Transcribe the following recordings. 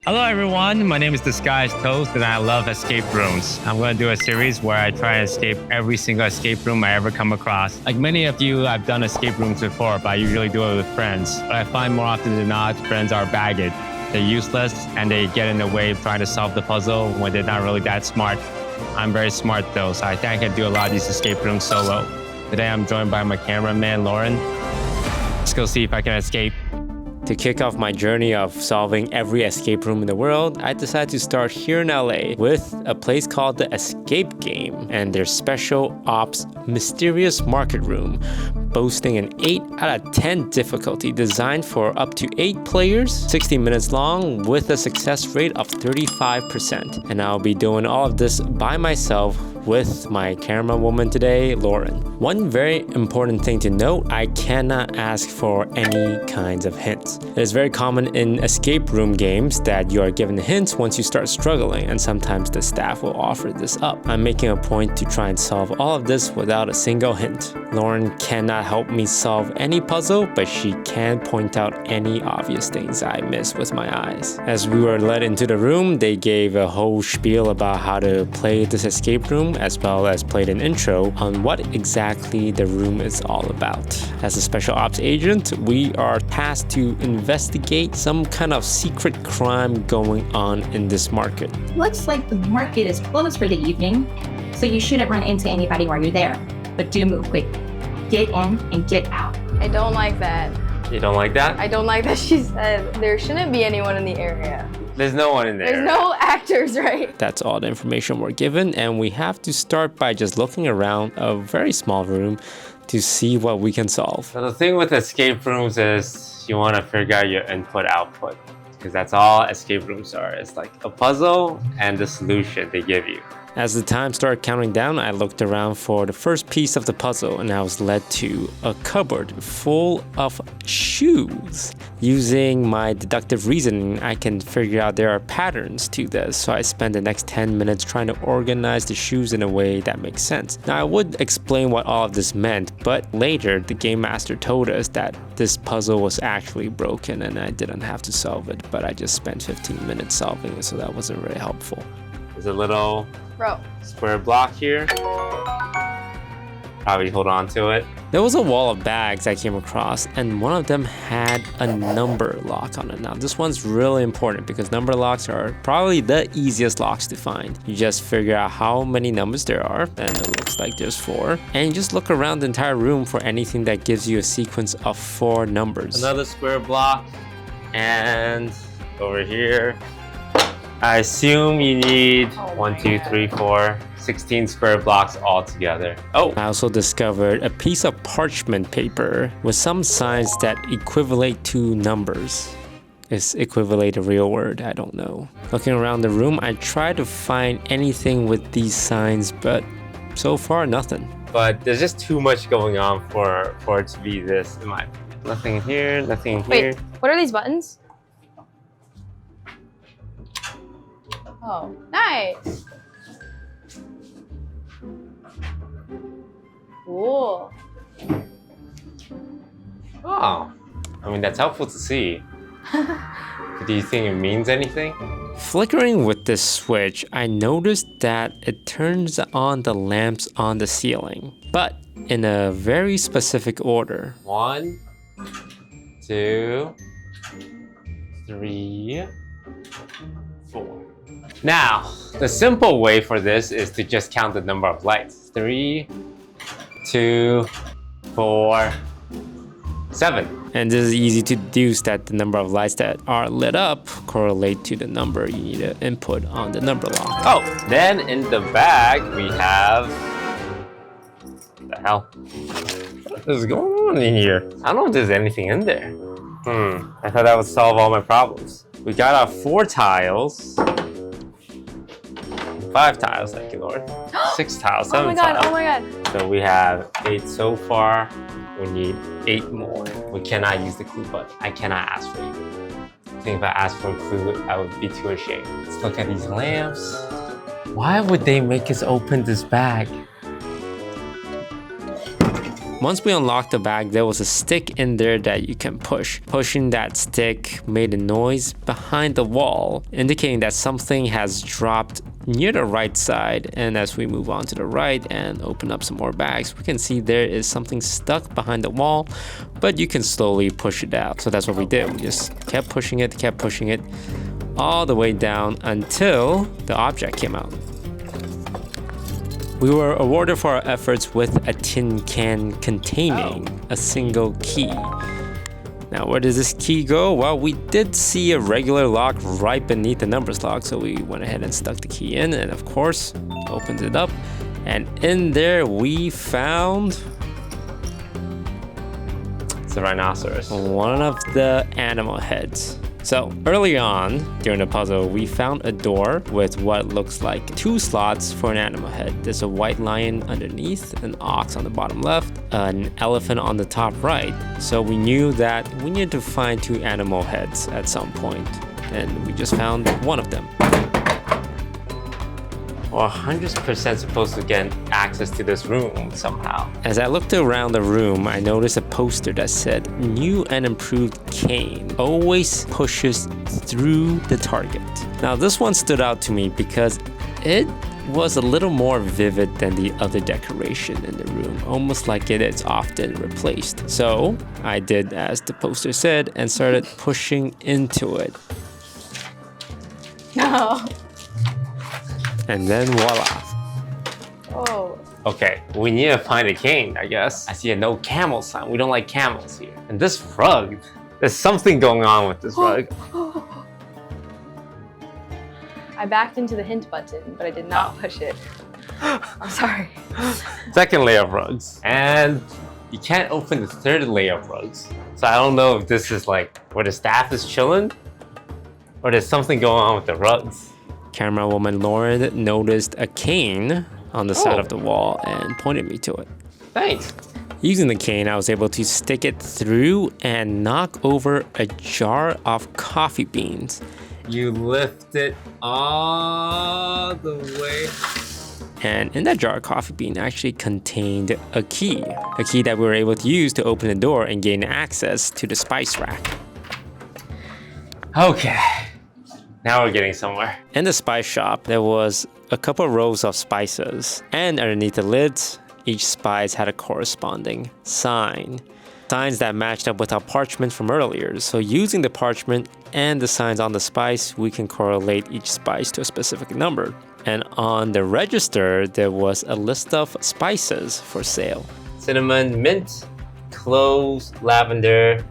Hello everyone, my name is Disguised Toast and I love escape rooms. I'm going to do a series where I try to escape every single escape room I ever come across. Like many of you, I've done escape rooms before, but I usually do it with friends. But I find more often than not, friends are baggage. They're useless and they get in the way of trying to solve the puzzle when they're not really that smart. I'm very smart though, so I think I can do a lot of these escape rooms solo. Today I'm joined by my cameraman, Lauren. Let's go see if I can escape. To kick off my journey of solving every escape room in the world, I decided to start here in LA with a place called the Escape Game and their special ops mysterious market room, boasting an 8 out of 10 difficulty designed for up to 8 players, 60 minutes long with a success rate of 35%. And I'll be doing all of this by myself with my camera woman today, Lauren. One very important thing to note, I cannot ask for any kinds of hints. It is very common in escape room games that you are given hints once you start struggling, and sometimes the staff will offer this up. I'm making a point to try and solve all of this without a single hint. Lauren cannot help me solve any puzzle, but she can point out any obvious things I miss with my eyes. As we were led into the room, they gave a whole spiel about how to play this escape room, as well as played an intro on what exactly the room is all about. As a special ops agent, we are tasked to investigate some kind of secret crime going on in this market. Looks like the market is closed for the evening, so you shouldn't run into anybody while you're there. But do move quick. Get in and get out. I don't like that. You don't like that? I don't like that she said there shouldn't be anyone in the area. There's no one in there. There's no actors, right? That's all the information we're given, and we have to start by just looking around a very small room to see what we can solve. So the thing with escape rooms is you want to figure out your input-output, because that's all escape rooms are. It's like a puzzle and the solution they give you. As the time started counting down, I looked around for the first piece of the puzzle and I was led to a cupboard full of shoes. Using my deductive reasoning, I can figure out there are patterns to this, so I spent the next 10 minutes trying to organize the shoes in a way that makes sense. Now I would explain what all of this meant, but later the game master told us that this puzzle was actually broken and I didn't have to solve it, but I just spent 15 minutes solving it, so that wasn't very helpful. There's a little square block here. Probably hold on to it. There was a wall of bags I came across, and one of them had a number lock on it. Now this one's really important because number locks are probably the easiest locks to find. You just figure out how many numbers there are, and it looks like there's 4. And you just look around the entire room for anything that gives you a sequence of 4 numbers. Another square block, and over here. I assume you need 16 square blocks all together. Oh, I also discovered a piece of parchment paper with some signs that equivalent to numbers. Is equivalent a real word? I don't know. Looking around the room, I tried to find anything with these signs, but so far nothing. But there's just too much going on for it to be this, in my opinion. Nothing here, nothing here. Wait, what are these buttons? Oh, nice. Cool. Oh, I mean, that's helpful to see. Do you think it means anything? Flickering with this switch, I noticed that it turns on the lamps on the ceiling, but in a very specific order. 1, 2, 3, 4. Now, the simple way for this is to just count the number of lights. 3, 2, 4, 7. And this is easy to deduce that the number of lights that are lit up correlate to the number you need to input on the number lock. Oh, then in the bag we have... What the hell? What is going on in here? I don't know if there's anything in there. I thought that would solve all my problems. We got our 4 tiles. 5 tiles, thank you, Lord. 6 tiles, 7 tiles. Oh my god. So we have 8 so far. We need 8 more. We cannot use the clue button. I cannot ask for you. I think if I asked for a clue, I would be too ashamed. Let's look at these lamps. Why would they make us open this bag? Once we unlocked the bag, there was a stick in there that you can push. Pushing that stick made a noise behind the wall, indicating that something has dropped near the right side. And as we move on to the right and open up some more bags, we can see there is something stuck behind the wall, but you can slowly push it out. So that's what we did. We just kept pushing it all the way down until the object came out. We were awarded for our efforts with a tin can containing a single key. Now, where does this key go? Well, we did see a regular lock right beneath the numbers lock, so we went ahead and stuck the key in, and of course, opened it up. And in there, we found... It's a rhinoceros. One of the animal heads. So early on during the puzzle, we found a door with what looks like 2 slots for an animal head. There's a white lion underneath, an ox on the bottom left, an elephant on the top right. So we knew that we needed to find 2 animal heads at some point, and we just found one of them. We're 100% supposed to get access to this room somehow. As I looked around the room, I noticed a poster that said, "New and improved cane always pushes through the target." Now this one stood out to me because it was a little more vivid than the other decoration in the room, almost like it is often replaced. So I did as the poster said and started pushing into it. No. And then voila. Oh. Okay, we need to find a cane, I guess. I see a no camel sign. We don't like camels here. And this rug, there's something going on with this rug. I backed into the hint button, but I did not push it. I'm sorry. Second layer of rugs. And you can't open the third layer of rugs. So I don't know if this is like where the staff is chilling or there's something going on with the rugs. Camera woman Lauren noticed a cane on the side of the wall and pointed me to it. Thanks. Using the cane, I was able to stick it through and knock over a jar of coffee beans. You lift it all the way. And in that jar of coffee bean actually contained a key that we were able to use to open the door and gain access to the spice rack. Okay. Now we're getting somewhere. In the spice shop, there was a couple rows of spices, and underneath the lids, each spice had a corresponding sign. Signs that matched up with our parchment from earlier. So using the parchment and the signs on the spice, we can correlate each spice to a specific number. And on the register, there was a list of spices for sale. Cinnamon, mint, cloves, lavender,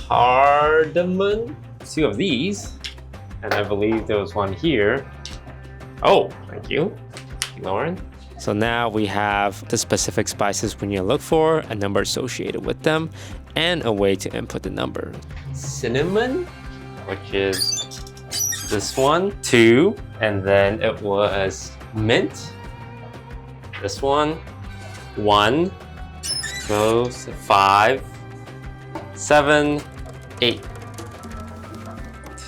cardamom. 2 of these. And I believe there was one here. Oh, thank you, Lauren. So now we have the specific spices we need to look for, a number associated with them, and a way to input the number. Cinnamon, which is this one, 2. And then it was mint. This one, 1. Goes 5, 7, 8.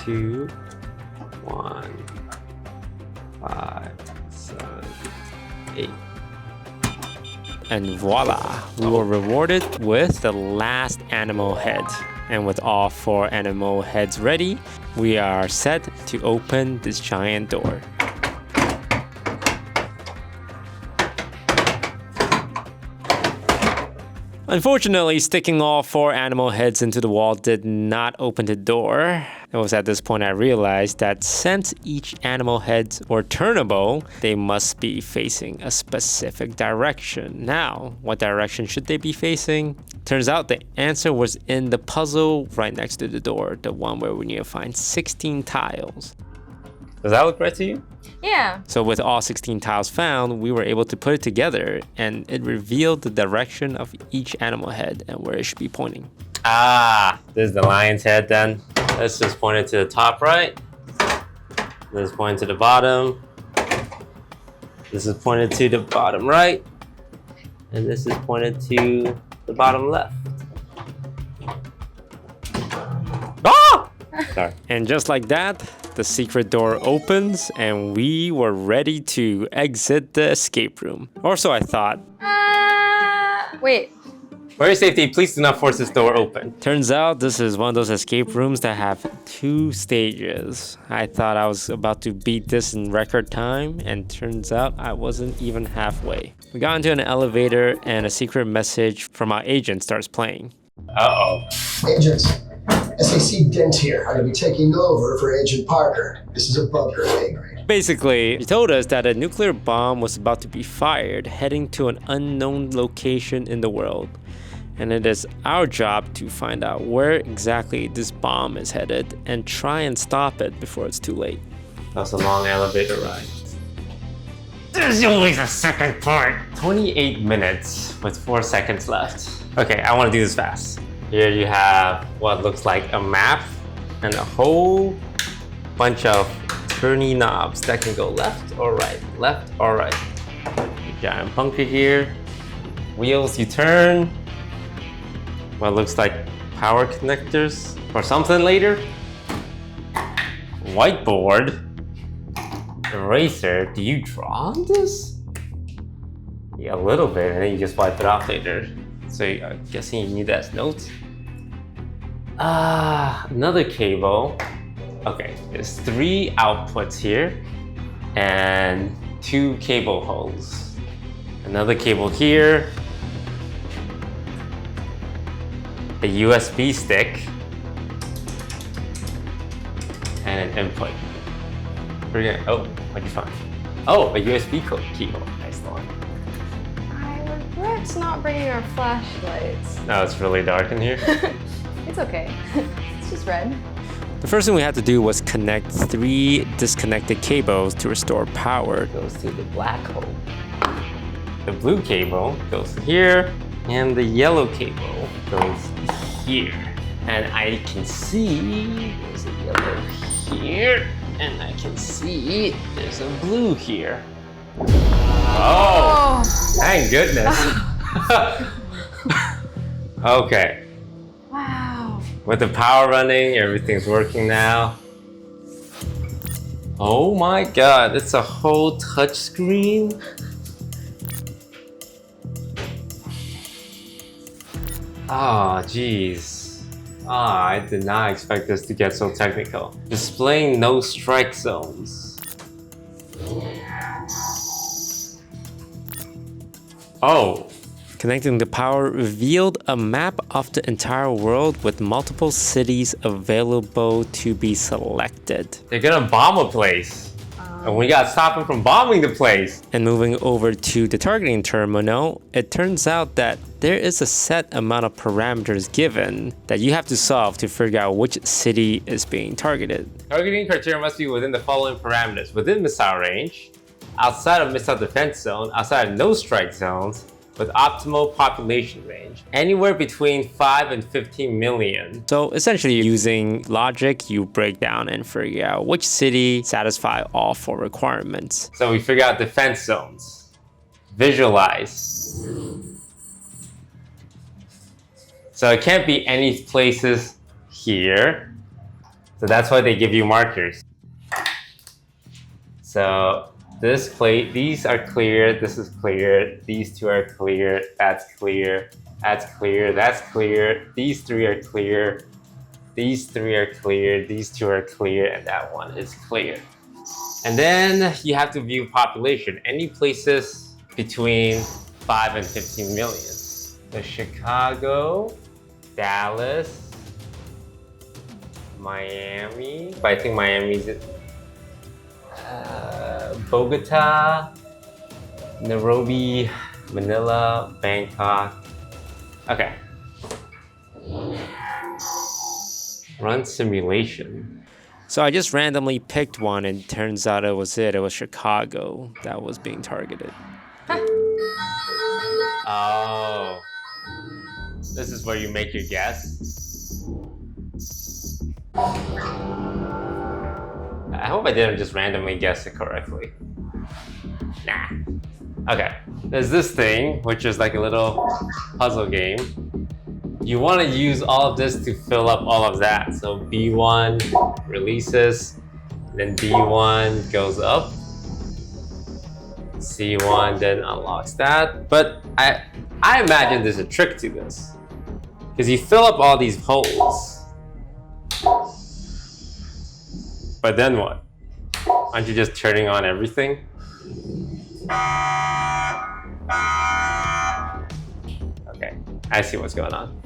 2, 1, 5, 7, 8. And voila, we were rewarded with the last animal head. And with all 4 animal heads ready, we are set to open this giant door. Unfortunately, sticking all 4 animal heads into the wall did not open the door. It was at this point I realized that since each animal heads were turnable, they must be facing a specific direction. Now, what direction should they be facing? Turns out the answer was in the puzzle right next to the door, the one where we need to find 16 tiles. Does that look right to you? Yeah. So with all 16 tiles found, we were able to put it together and it revealed the direction of each animal head and where it should be pointing. Ah, this is the lion's head then. Let's just point it to the top right. This is pointed to the bottom. This is pointed to the bottom right. And this is pointed to the bottom left. Ah! Sorry. And just like that, the secret door opens and we were ready to exit the escape room. Or so I thought. Wait. For your safety, please do not force this door open. Turns out this is one of those escape rooms that have 2 stages. I thought I was about to beat this in record time, and turns out I wasn't even halfway. We got into an elevator and a secret message from our agent starts playing. Uh-oh. Agents, SAC Dent here. I'm going to be taking over for Agent Parker. This is above your pay grade. Basically, he told us that a nuclear bomb was about to be fired, heading to an unknown location in the world. And it is our job to find out where exactly this bomb is headed and try and stop it before it's too late. That's a long elevator ride. There's always a second part. 28 minutes with 4 seconds left. Okay, I want to do this fast. Here you have what looks like a map and a whole bunch of turny knobs that can go left or right, left or right. Giant bunker here. Wheels you turn. What looks like power connectors or something later. Whiteboard. Eraser. Do you draw on this? Yeah, a little bit, and then you just wipe it off later. So I'm guessing you need that as notes. Another cable. Okay, there's 3 outputs here and 2 cable holes. Another cable here. A USB stick and an input. Oh, what'd you find? Oh, a USB keyhole. Nice one. I regret not bringing our flashlights. No, it's really dark in here. It's okay. It's just red. The first thing we had to do was connect 3 disconnected cables to restore power. Goes to the black hole. The blue cable goes here, and the yellow cable goes here. And I can see there's a yellow here, and I can see there's a blue here. Oh, thank goodness. Okay. Wow. With the power running, everything's working now. Oh my god, it's a whole touch screen. Oh, jeez. I did not expect this to get so technical. Displaying no strike zones. Oh. Connecting the power revealed a map of the entire world with multiple cities available to be selected. They're gonna bomb a place. And we gotta stop them from bombing the place. And moving over to the targeting terminal, it turns out that there is a set amount of parameters given that you have to solve to figure out which city is being targeted. Targeting criteria must be within the following parameters: within missile range, outside of missile defense zone, outside of no strike zones, with optimal population range, anywhere between 5 and 15 million. So essentially using logic, you break down and figure out which city satisfy all 4 requirements. So we figure out defense zones. Visualize. So it can't be any places here. So that's why they give you markers. So this plate, these are clear, this is clear, these 2 are clear, that's clear, that's clear, that's clear, these 3 are clear, these 3 are clear, these 2 are clear, and that one is clear. And then you have to view population, any places between 5 and 15 million. So Chicago, Dallas, Miami, but I think Miami's Bogota, Nairobi, Manila, Bangkok. Okay. Run simulation. So I just randomly picked one and it turns out it was Chicago that was being targeted. Oh. This is where you make your guess. I hope I didn't just randomly guess it correctly. Nah. Okay. There's this thing, which is like a little puzzle game. You want to use all of this to fill up all of that. So B1 releases, then B1 goes up. C1 then unlocks that. But I imagine there's a trick to this. Because you fill up all these holes. But then what? Aren't you just turning on everything? Okay, I see what's going on.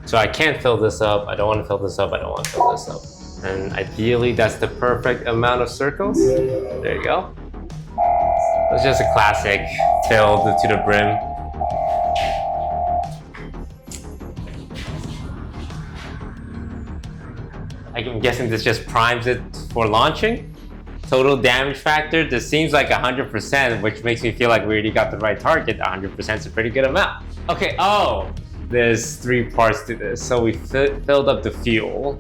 So I can't fill this up, I don't want to fill this up, I don't want to fill this up. And ideally that's the perfect amount of circles. There you go. It's just a classic filled to the brim. I'm guessing this just primes it for launching. Total damage factor, this seems like 100%, which makes me feel like we already got the right target. 100% is a pretty good amount. Okay, oh, there's 3 parts to this. So we filled up the fuel.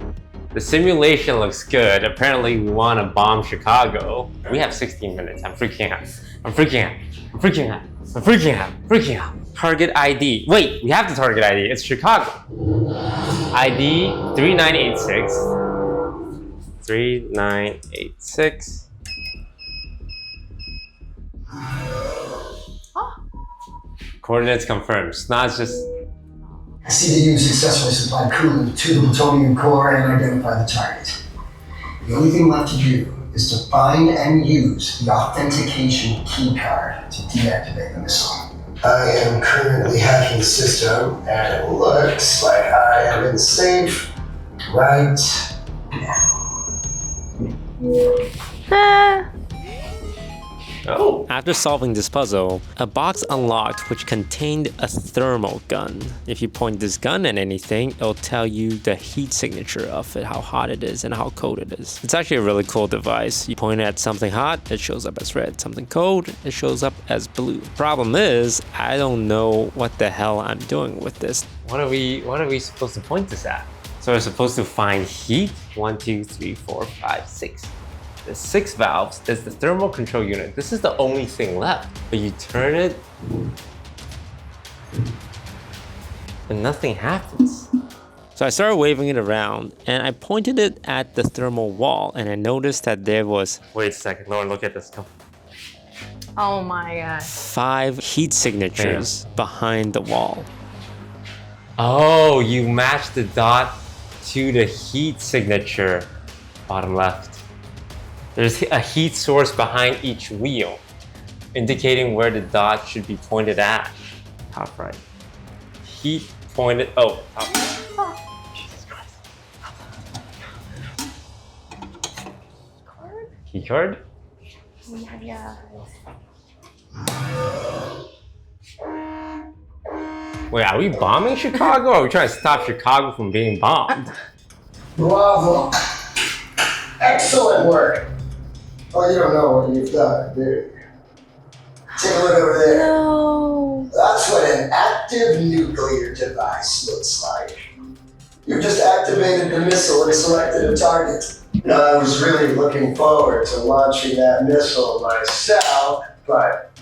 The simulation looks good. Apparently we want to bomb Chicago. We have 16 minutes. I'm freaking out. I'm freaking out. I'm freaking out. I'm freaking out. Freaking out. Target ID. Wait, we have the target ID. It's Chicago. ID 3986. 3986. Coordinates confirmed. Snod's just. I see that you successfully supplied coolant to the plutonium core and identified the target. The only thing left to do is to find and use the authentication keycard to deactivate the missile. I am currently hacking the system, and it looks like I am in the safe right now. Oh. After solving this puzzle, a box unlocked which contained a thermal gun. If you point this gun at anything, it'll tell you the heat signature of it, how hot it is and how cold it is. It's actually a really cool device. You point it at something hot, it shows up as red. Something cold, it shows up as blue. Problem is, I don't know what the hell I'm doing with this. What are we supposed to point this at? So we're supposed to find heat? 1, 2, 3, 4, 5, 6. There's 6 valves. There's the thermal control unit. This is the only thing left. But you turn it and nothing happens. So I started waving it around and I pointed it at the thermal wall and I noticed that there was Wait a second, Lauren, look at this. Come. Oh my god. 5 heat signatures behind the wall. Oh, you matched the dot to the heat signature. Bottom left. There's a heat source behind each wheel, indicating where the dot should be pointed at. Top right. Heat pointed, oh, top right. Jesus Christ. Key card? Oh my god. Wait, are we bombing Chicago or are we trying to stop Chicago from being bombed? Bravo. Excellent work. Oh, you don't know what you've done, do you? Take a look over there. No. That's what an active nuclear device looks like. You've just activated the missile and selected a target. Now, I was really looking forward to launching that missile myself, but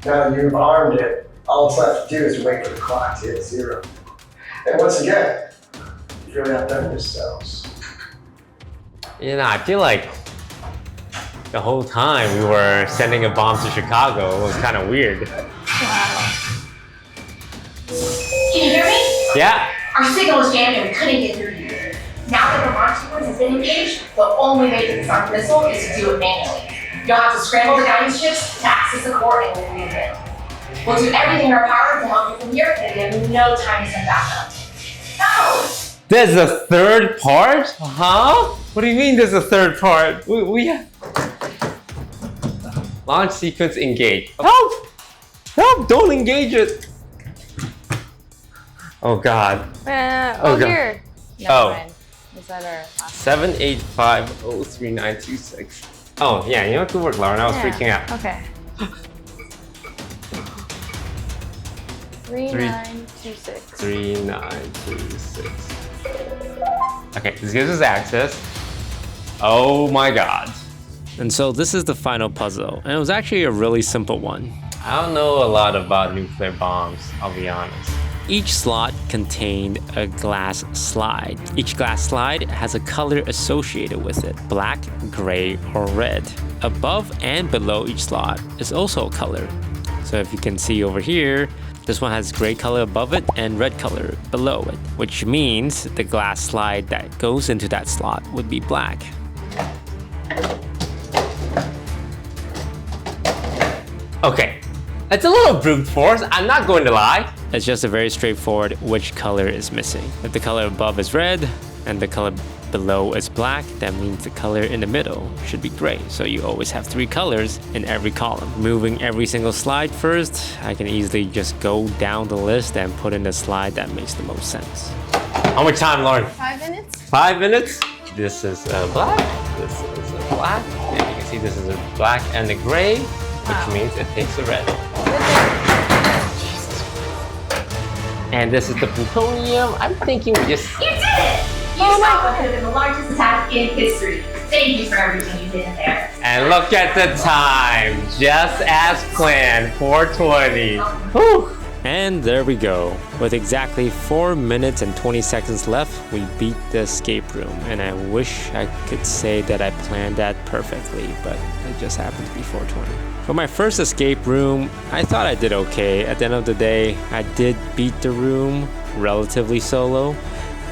now you've armed it, all it's left to do is wait for the clock to hit 0. And once again, you really outdone yourselves. You know, I feel like the whole time we were sending a bomb to Chicago. It was kind of weird. Can you hear me? Yeah. Our signal was jammed and we couldn't get through to you. Now that the launch sequence has been engaged, the only way to disarm the missile is to do it manually. You'll have to scramble the guidance chips to access the core and we'll read. We'll do everything in our power to help you from here, and we have no time to send backup. No! There's a third part? Huh? What do you mean there's a third part? We have... Launch sequence engaged. Help! Help! Don't engage it! Oh god. Oh, God. here. Never Oh. mind. Is that our last 785-03926. Oh, yeah, you know, good work, Lauren. I was freaking out. Okay. 3926. 3926. Okay, this gives us access. Oh my god. And so this is the final puzzle, and it was actually a really simple one. I don't know a lot about nuclear bombs, I'll be honest. Each slot contained a glass slide. Each glass slide has a color associated with it, black, gray, or red. Above and below each slot is also a color. So if you can see over here, this one has gray color above it and red color below it, which means the glass slide that goes into that slot would be black. Okay, it's a little brute force, I'm not going to lie. It's just a very straightforward which color is missing. If the color above is red and the color below is black, that means the color in the middle should be gray. So you always have 3 colors in every column. Moving every single slide first, I can easily just go down the list and put in the slide that makes the most sense. How much time, Lauren? 5 minutes? 5 minutes. This is black, this is black, and you can see this is a black and a gray, which means it takes a red. And this is the plutonium. I'm thinking we just... You did it! You stopped what could have been the largest attack in history. Thank you for everything you did in there. And look at the time, just as planned, 4:20. Whew. And there we go. With exactly 4 minutes and 20 seconds left, we beat the escape room. And I wish I could say that I planned that perfectly, but it just happened to be 4:20. For my first escape room, I thought I did okay. At the end of the day, I did beat the room relatively solo.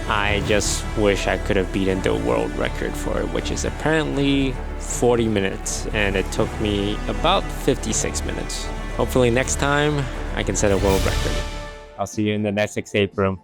I just wish I could have beaten the world record for it, which is apparently 40 minutes, and it took me about 56 minutes. Hopefully next time, I can set a world record. I'll see you in the next escape room.